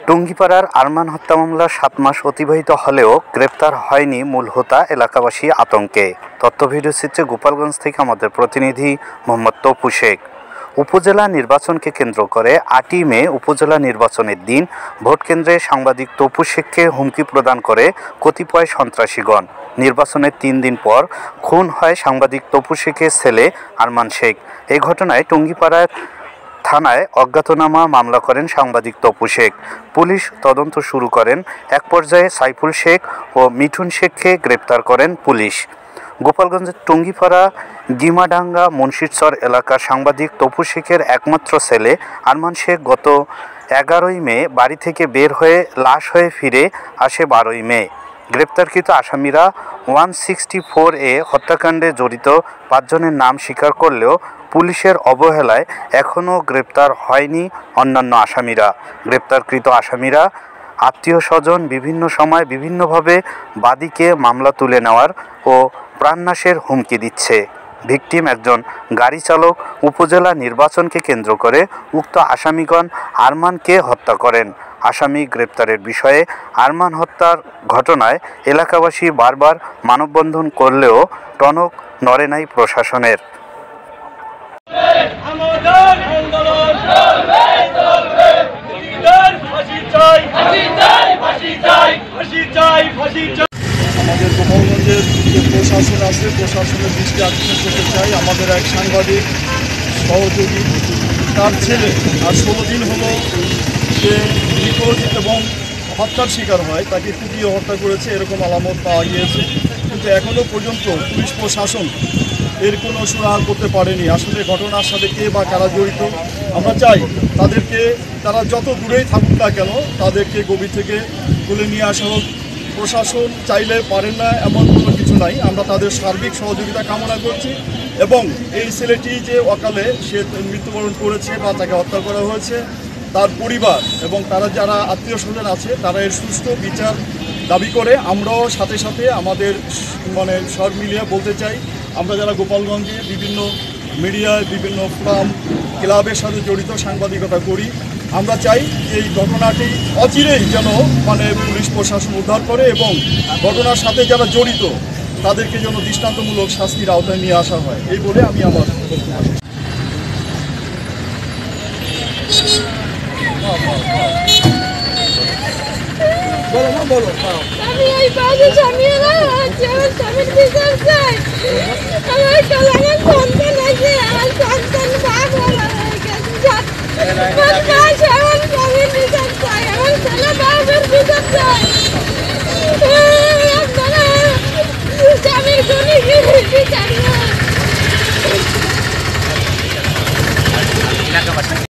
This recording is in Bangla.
টুঙ্গিপাড়ার আরমান হত্যা মামলার ৭ মাস অতিবাহিত হলেও গ্রেপ্তার হয়নি মূল হোতা, এলাকাবাসী আতঙ্কে। তথ্য ভিডিও চিত্রে গোপালগঞ্জ থেকে আমাদের প্রতিনিধি মোহাম্মদ তপু শেখ। উপজেলা নির্বাচনকে কেন্দ্র করে ৮ই মে উপজেলা নির্বাচনের দিন ভোটকেন্দ্রে সাংবাদিক তপু শেখকে হুমকি প্রদান করে কতিপয় সন্ত্রাসীগণ। নির্বাচনের ৩ দিন পর খুন হয় সাংবাদিক তপু শেখের ছেলে আরমান শেখ। এই ঘটনায় টুঙ্গিপাড়ার থানায় অজ্ঞাতনামা মামলা করেন সাংবাদিক তপু শেখ। পুলিশ তদন্ত শুরু করেন। এক পর্যায়ে সাইফুল শেখ ও মিঠুন শেখকে গ্রেপ্তার করেন পুলিশ। গোপালগঞ্জের টুঙ্গিপাড়া গিমাডাঙ্গা মুন্সিরচর এলাকার সাংবাদিক তপু শেখের একমাত্র ছেলে আরমান শেখ গত 11ই মে বাড়ি থেকে বের হয়ে লাশ হয়ে ফিরে আসে 12ই মে। গ্রেপ্তারকৃত আসামিরা 164A হত্যাকাণ্ডে জড়িত 5 জনের নাম স্বীকার করলেও পুলিশের অবহেলায় এখনও গ্রেপ্তার হয়নি অন্যান্য আসামিরা। গ্রেপ্তারকৃত আসামিরা আত্মীয় স্বজন বিভিন্ন সময় বিভিন্নভাবে বাদীকে মামলা তুলে নেওয়ার ও প্রাণনাশের হুমকি দিচ্ছে। ভিকটিম একজন গাড়ি চালক। উপজেলা নির্বাচনকে কেন্দ্র করে উক্ত আসামিগণ আরমানকে হত্যা করেন। আসামি গ্রেপ্তারের বিষয়ে আরমান হত্যার ঘটনায় এলাকাবাসী বারবার মানববন্ধন করলেও টনক নড়ে নাই প্রশাসনের। আমাদের গোপালগঞ্জের যে প্রশাসন আছে, প্রশাসনের দৃষ্টি আকর্ষণ করতে চাই। আমাদের এক সাংবাদিক সহযোগী, তার ছেলে আর 16 দিন হলো যে নিখোঁজ এবং হত্যার শিকার হয়, তাকে কুপিয়ে হত্যা করেছে এরকম আলামত পাওয়া গিয়েছে। কিন্তু এখনও পর্যন্ত পুলিশ প্রশাসন এর কোনো সুরাহা করতে পারেনি। আসলে ঘটনার সাথে কে বা কারা জড়িত, আমরা চাই তাদেরকে, তারা যত দূরেই থাকুক না কেন, তাদেরকে গভীর থেকে তুলে নিয়ে আসা হোক। প্রশাসন চাইলে পারেন না এমন কোনো কিছু নাই। আমরা তাদের সার্বিক সহযোগিতা কামনা করছি এবং এই ছেলেটি যে অকালে সে মৃত্যুবরণ করেছে বা তাকে হত্যা করা হয়েছে, তার পরিবার এবং তারা যারা আত্মীয় স্বজন আছে তারা এর সুষ্ঠু বিচার দাবি করে। আমরাও সাথে সাথে আমাদের সব মিলিয়ে বলতে চাই, আমরা যারা গোপালগঞ্জে বিভিন্ন মিডিয়ায় বিভিন্ন ফোরাম ক্লাবের সাথে জড়িত সাংবাদিকতা করি, আমরা চাই এই ঘটনাটি অচিরেই যেন পুলিশ প্রশাসন উদ্ধার করে এবং ঘটনার সাথে যারা জড়িত তাদেরকে যেন দৃষ্টান্তমূলক শাস্তির আওতায় নিয়ে আসা হয়, এই বলে আমি আমার আমি এই বাজে স্বামীরা আছে, আমার স্বামীর বিচার চাই। আমার একটা লাগান সন্তান আছে, আমার সন্তান ভাগ হয়ে গেছে।